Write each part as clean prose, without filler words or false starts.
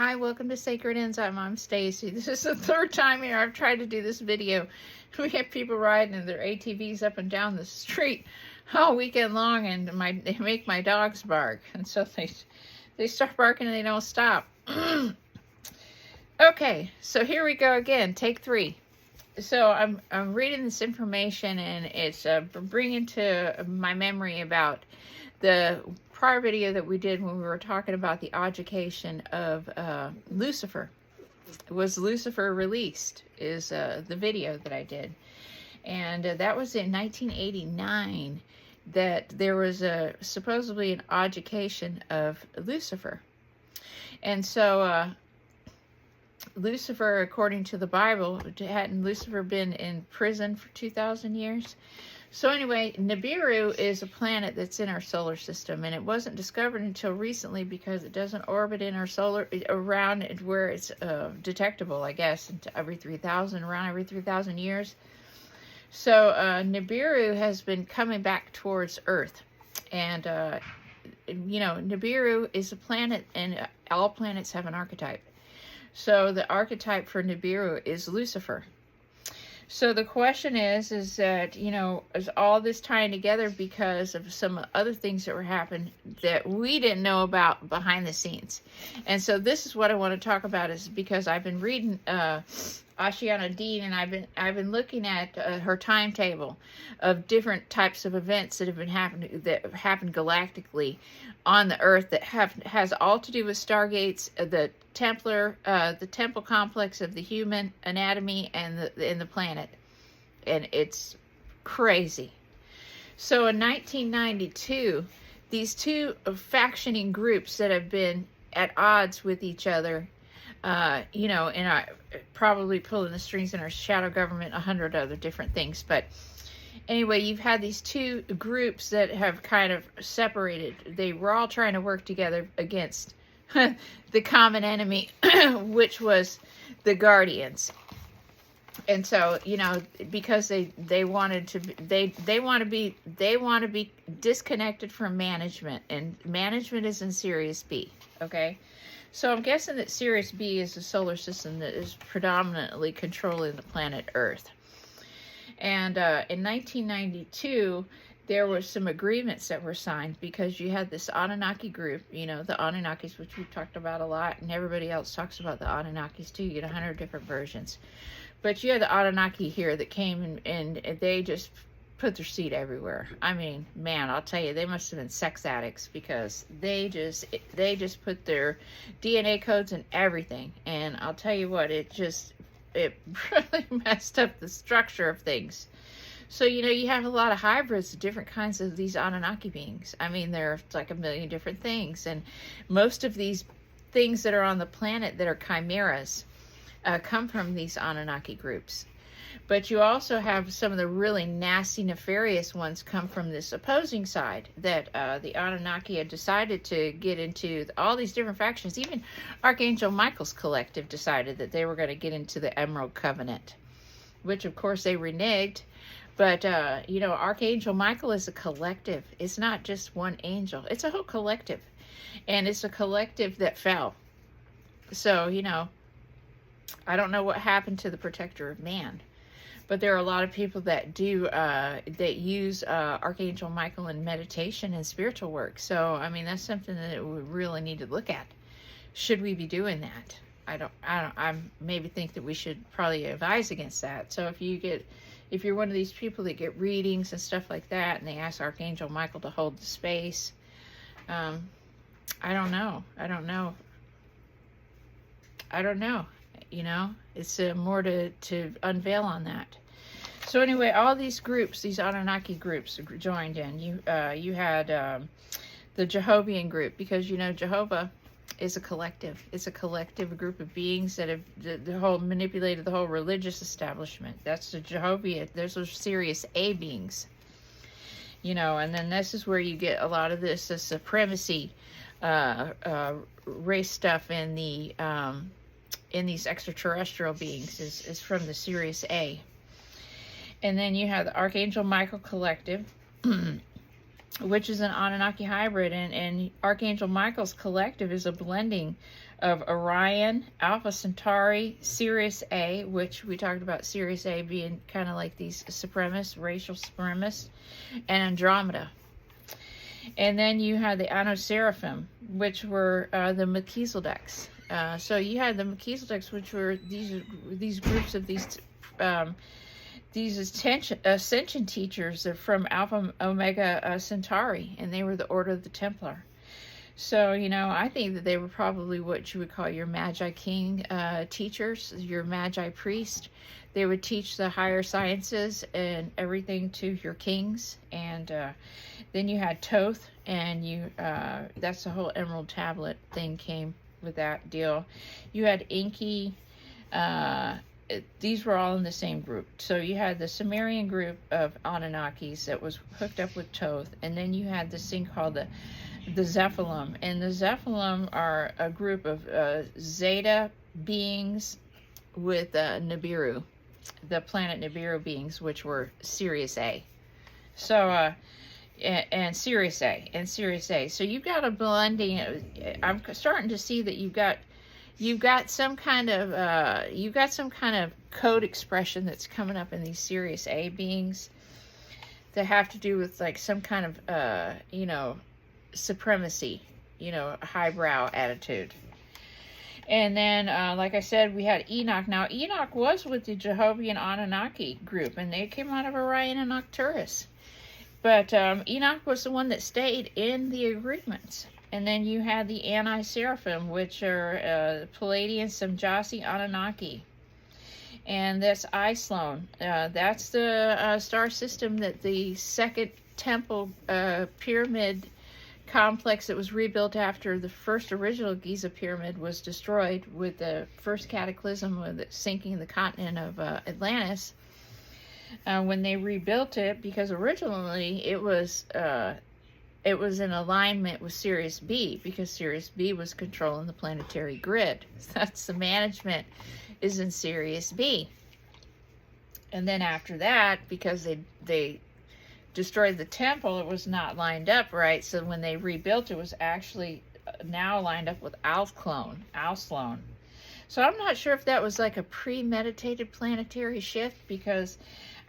Hi, welcome to Sacred Enzyme. I'm Stacy. This is the third time here I've tried to do this video. We have people riding in their ATVs up and down the street all weekend long, and they make my dogs bark, and so they start barking and they don't stop. Okay, so here we go again. Take 3. So I'm reading this information, and it's bringing to my memory about the prior video that we did when we were talking about the education of Lucifer. Was Lucifer released is the video that I did, and that was in 1989 that there was supposedly an education of Lucifer. And so Lucifer, according to the Bible, hadn't Lucifer been in prison for 2,000 years? So anyway, Nibiru is a planet that's in our solar system, and it wasn't discovered until recently because it doesn't orbit in our solar around where it's detectable, I guess, around every 3,000 years. So Nibiru has been coming back towards Earth, and Nibiru is a planet, and all planets have an archetype. So the archetype for Nibiru is Lucifer. So the question is that, is all this tying together because of some other things that were happening that we didn't know about behind the scenes? And so this is what I want to talk about, is because I've been reading Ashiana Dean, and I've been looking at her timetable of different types of events that have happened galactically on the Earth that has all to do with stargates, the temple complex of the human anatomy, and the planet, and it's crazy. So in 1992, these two factioning groups that have been at odds with each other, in our probably pulling the strings in our shadow government, 100 other different things, but anyway, you've had these two groups that have kind of separated. They were all trying to work together against the common enemy, which was the Guardians. And so, because they want to be disconnected from management, and management is in Sirius B. Okay, so I'm guessing that Sirius B is a solar system that is predominantly controlling the planet Earth. And in 1992, there were some agreements that were signed, because you had this Anunnaki group, the Anunnakis, which we've talked about a lot, and everybody else talks about the Anunnakis too. You get 100 different versions. But you had the Anunnaki here that came and they just put their seed everywhere. I mean, man, I'll tell you, they must have been sex addicts, because they just put their DNA codes in everything. And I'll tell you what, it really messed up the structure of things. So, you have a lot of hybrids of different kinds of these Anunnaki beings. I mean, there's like a million different things. And most of these things that are on the planet that are chimeras come from these Anunnaki groups. But you also have some of the really nasty, nefarious ones come from this opposing side that the Anunnaki had decided to get into. All these different factions. Even Archangel Michael's collective decided that they were going to get into the Emerald Covenant, which of course they reneged. But, Archangel Michael is a collective. It's not just one angel. It's a whole collective. And it's a collective that fell. So, I don't know what happened to the protector of man. But there are a lot of people that use Archangel Michael in meditation and spiritual work. So, I mean, that's something that we really need to look at. Should we be doing that? I maybe think that we should probably advise against that. So if you're one of these people that get readings and stuff like that, and they ask Archangel Michael to hold the space, I don't know. It's more to unveil on that. So anyway, all these groups, these Anunnaki groups joined in. You had the Jehovian group, because Jehovah is a collective. It's a collective group of beings that have manipulated the whole religious establishment. That's the Jehovah. Those are Sirius A beings. And then this is where you get a lot of the supremacy race stuff in these extraterrestrial beings is from the Sirius A. And then you have the Archangel Michael collective. which is an Anunnaki hybrid, and Archangel Michael's collective is a blending of Orion, Alpha Centauri, Sirius A, which we talked about Sirius A being kind of like these supremacists, racial supremacists, and Andromeda. And then you had the Anoseraphim, which were the Melchizedeks. So you had the Melchizedeks, which were these groups of these ascension teachers from Alpha Omega Centauri, and they were the Order of the Templar. So, you know, I think that they were probably what you would call your Magi King teachers, your Magi priest. They would teach the higher sciences and everything to your kings. And then you had Thoth, and that's the whole Emerald Tablet thing came with that deal. You had Enki. These were all in the same group. So you had the Sumerian group of Anunnakis that was hooked up with Thoth, and then you had this thing called the Zephilim. And the Zephilim are a group of Zeta beings with Nibiru, the planet Nibiru beings, which were Sirius A. So, and Sirius A, and Sirius A. So you've got a blending. I'm starting to see that you've got some kind of code expression that's coming up in these Sirius A beings that have to do with like some kind of supremacy, highbrow attitude. And then like I said, we had Enoch. Now Enoch was with the Jehovah Anunnaki group, and they came out of Orion and Arcturus. But Enoch was the one that stayed in the agreements. And then you had the Anti-Seraphim, which are Palladian, Samjasi, Anunnaki. And that's Islone. That's the star system that the second temple pyramid complex that was rebuilt after the first original Giza pyramid was destroyed with the first cataclysm with it sinking the continent of Atlantis. When they rebuilt it, because originally it was in alignment with Sirius B, because Sirius B was controlling the planetary grid. That's the management is in Sirius B. And then after that, because they destroyed the temple, it was not lined up right. So when they rebuilt, it was actually now lined up with Alclone. So I'm not sure if that was like a premeditated planetary shift, because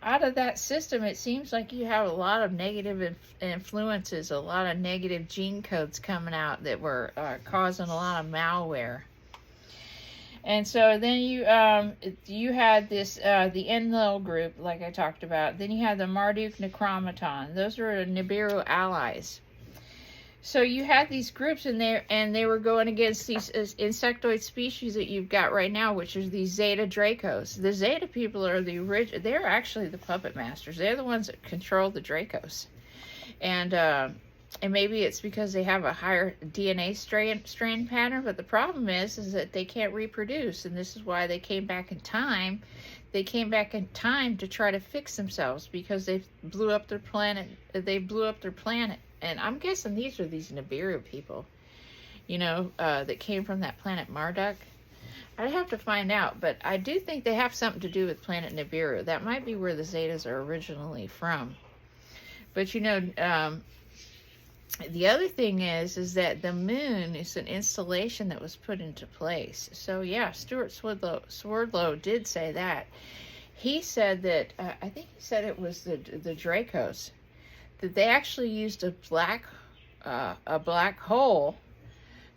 out of that system, it seems like you have a lot of negative influences, a lot of negative gene codes coming out that were causing a lot of malware. And so then you had this the Enlil group, like I talked about. Then you had the Marduk Necromaton. Those were Nibiru allies. So you had these groups in there, and they were going against these insectoid species that you've got right now, which is these Zeta Dracos. The Zeta people are they're actually the puppet masters. They're the ones that control the Dracos. And maybe it's because they have a higher DNA strand pattern, but the problem is that they can't reproduce, and this is why they came back in time. They came back in time to try to fix themselves, because they blew up their planet. And I'm guessing these are these Nibiru people, that came from that planet Marduk. I'd have to find out, but I do think they have something to do with planet Nibiru. That might be where the Zetas are originally from. But, the other thing is that the moon is an installation that was put into place. So, yeah, Stuart Swerdlow did say that. He said that, I think he said it was the Dracos, that they actually used a black hole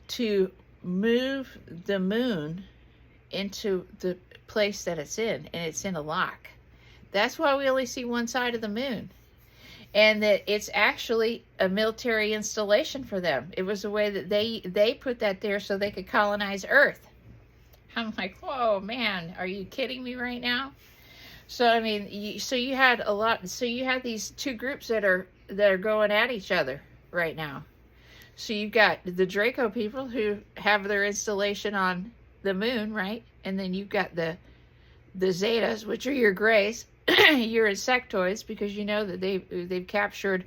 to move the moon into the place that it's in, and it's in a lock. That's why we only see one side of the moon. And that it's actually a military installation for them. It was a way that they put that there so they could colonize Earth. I'm like, whoa, man, are you kidding me right now? So, I mean, you had these two groups that are going at each other right now. So you've got the Draco people who have their installation on the moon, right? And then you've got the Zetas, which are your grays, your insectoids, because you know that they've captured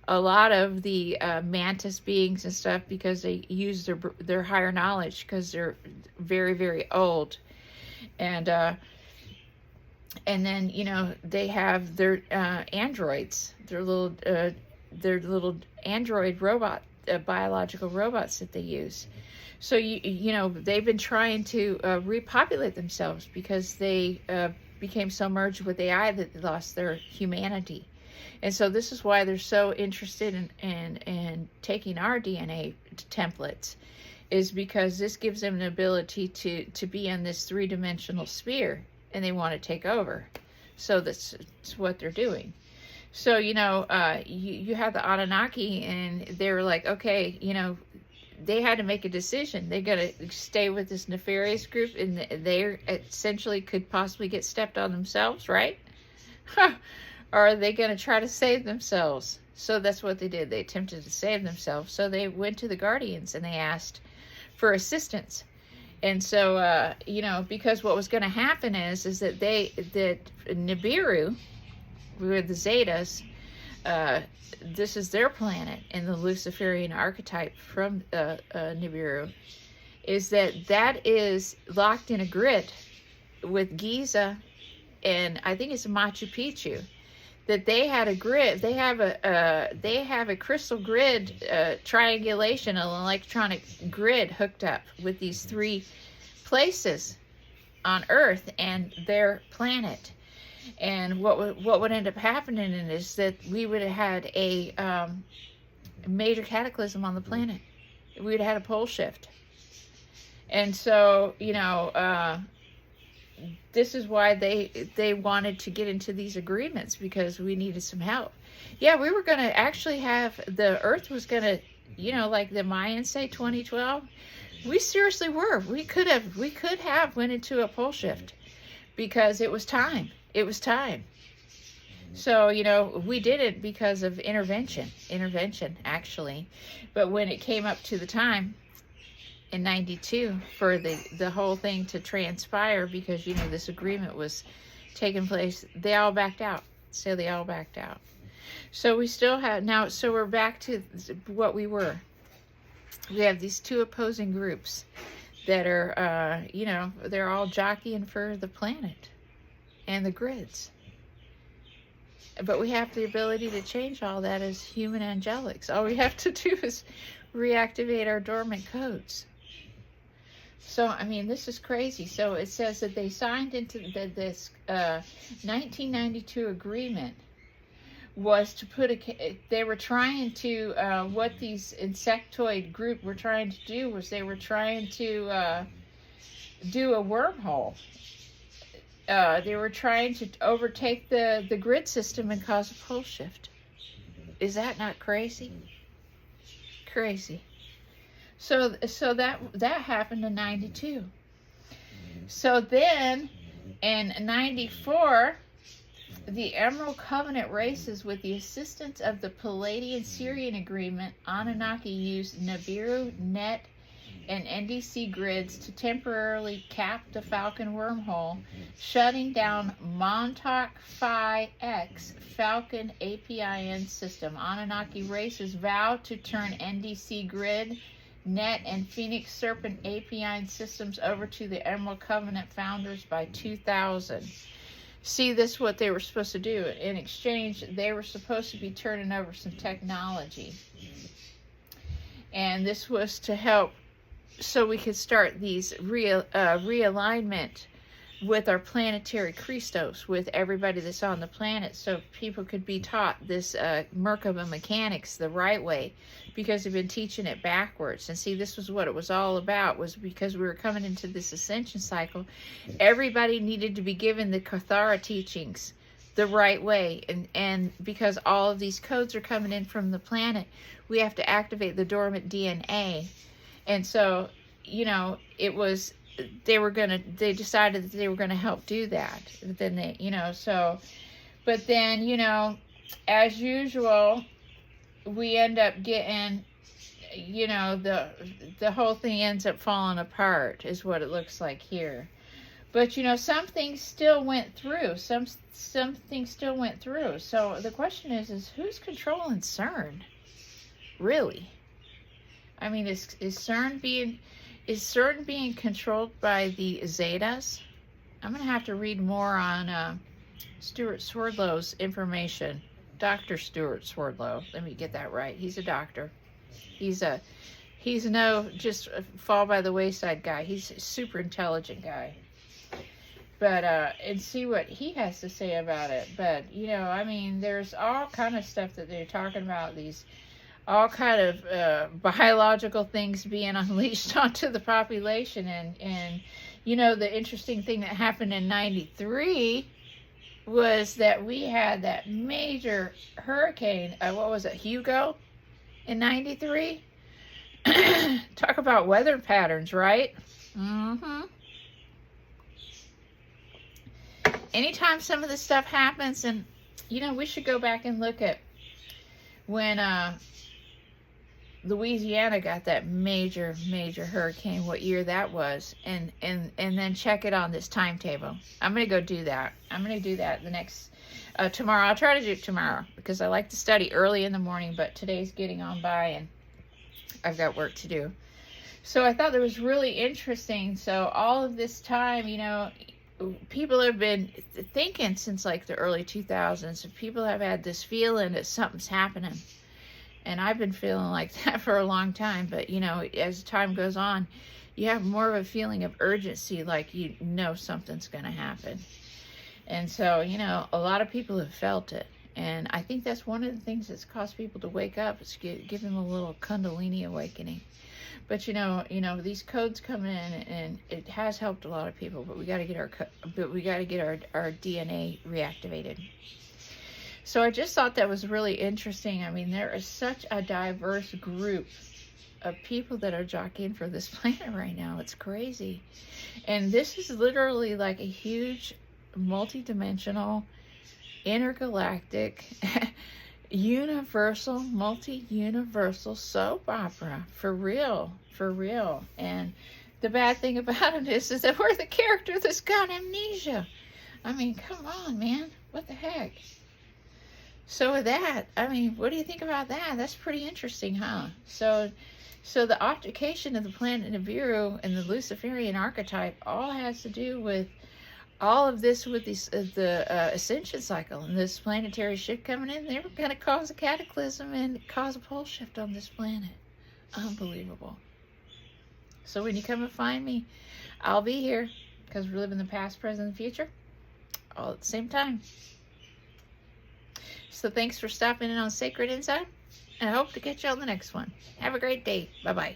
a lot of the mantis beings and stuff, because they use their higher knowledge, because they're very, very old. And then, they have their androids, their little their little android robot, biological robots that they use. So you know, they've been trying to repopulate themselves because they became so merged with AI that they lost their humanity. And so this is why they're so interested in taking our DNA templates, is because this gives them an ability to be in this three-dimensional sphere, and they want to take over. So that's what they're doing. So, you know, you have the Anunnaki, and they were like, okay, you know, they had to make a decision. They're going to stay with this nefarious group, and they essentially could possibly get stepped on themselves, right? Or are they going to try to save themselves? So that's what they did. They attempted to save themselves. So they went to the Guardians and they asked for assistance. And so, you know, because what was going to happen is that Nibiru, with the Zetas, this is their planet in the Luciferian archetype from Nibiru, is that is locked in a grid with Giza, and I think it's Machu Picchu, that they had a grid. They have a crystal grid, triangulation, an electronic grid hooked up with these three places on Earth and their planet. And what would end up happening is that we would have had a major cataclysm on the planet. We would have had a pole shift. And so, you know, this is why they wanted to get into these agreements, because we needed some help. Yeah, we were going to actually have, the Earth was going to, you know, like the Mayans say, 2012. We seriously were. We could have went into a pole shift because it was time. It was time. So, you know, we did it because of intervention actually. But when it came up to the time in 92 for the whole thing to transpire, because, you know, this agreement was taking place, they all backed out. So they all backed out. So we still have, now, so we're back to what we were. We have these two opposing groups that are, you know, they're all jockeying for the planet and the grids. But we have the ability to change all that as human angelics. All we have to do is reactivate our dormant codes. So, I mean, this is crazy. So it says that they signed into this 1992 agreement was to put they were trying to, what these insectoid group were trying to do was they were trying to do a wormhole. They were trying to overtake the grid system and cause a pole shift. Is that not crazy? Crazy. So that happened in 92. So then in 94, the Emerald Covenant races, with the assistance of the Palladian-Sirian Agreement, Anunnaki used Nibiru, Net, and NDC grids to temporarily cap the Falcon wormhole, shutting down Montauk Phi X Falcon APIN system. Anunnaki races vowed to turn NDC grid, Net, and Phoenix Serpent APIN systems over to the Emerald Covenant founders by 2000. See, this is what they were supposed to do. In exchange, they were supposed to be turning over some technology. And this was to help so we could start these realignment with our planetary Christos, with everybody that's on the planet, so people could be taught this Merkaba mechanics the right way, because they've been teaching it backwards. And see, this was what it was all about, was because we were coming into this ascension cycle, everybody needed to be given the Kathara teachings the right way, and because all of these codes are coming in from the planet, we have to activate the dormant DNA. And so, you know, it was, they decided that they were going to help do that. But then they, you know, so, but then, you know, as usual, we end up getting, you know, the whole thing ends up falling apart, is what it looks like here. But, you know, some things still went through. Some things still went through. So the question is who's controlling CERN? Really? I mean, is CERN being controlled by the Zetas? I'm going to have to read more on Stuart Swerdlow's information Dr. Stuart Swerdlow. Let me get that right. He's a doctor. He's no just a fall by the wayside guy. He's a super intelligent guy. But, and see what he has to say about it. But, you know, I mean, there's all kind of stuff that they're talking about, these all kind of biological things being unleashed onto the population. And you know, the interesting thing that happened in 93 was that we had that major hurricane, what was it, Hugo, in 93? Talk about weather patterns, right? Mm-hmm. Anytime some of this stuff happens, and, you know, we should go back and look at when Louisiana got that major hurricane, what year that was, and then check it on this timetable. I'm going to go do that. I'm going to do that the next, tomorrow. I'll try to do it tomorrow because I like to study early in the morning, but today's getting on by and I've got work to do. So I thought that was really interesting. So all of this time, you know, people have been thinking since like the early 2000s, and people have had this feeling that something's happening. And I've been feeling like that for a long time. But, you know, as time goes on, you have more of a feeling of urgency, like you know something's going to happen. And so, you know, a lot of people have felt it. And I think that's one of the things that's caused people to wake up, is give them a little Kundalini awakening. But you know, these codes come in, and it has helped a lot of people. But we got to get our DNA reactivated. So I just thought that was really interesting. I mean, there is such a diverse group of people that are jockeying for this planet right now. It's crazy. And this is literally like a huge multi-dimensional, intergalactic, universal, multi-universal soap opera. For real. And the bad thing about it is that we're the character that's got amnesia. I mean, come on, man. What the heck? So with that, I mean, what do you think about that? That's pretty interesting, huh? So the occultation of the planet Nibiru and the Luciferian archetype all has to do with all of this, with the ascension cycle and this planetary shift coming in. They're going to cause a cataclysm and cause a pole shift on this planet. Unbelievable. So when you come and find me, I'll be here, because we live in the past, present, and future all at the same time. So thanks for stopping in on Sacred Insight, and I hope to catch you on the next one. Have a great day. Bye-bye.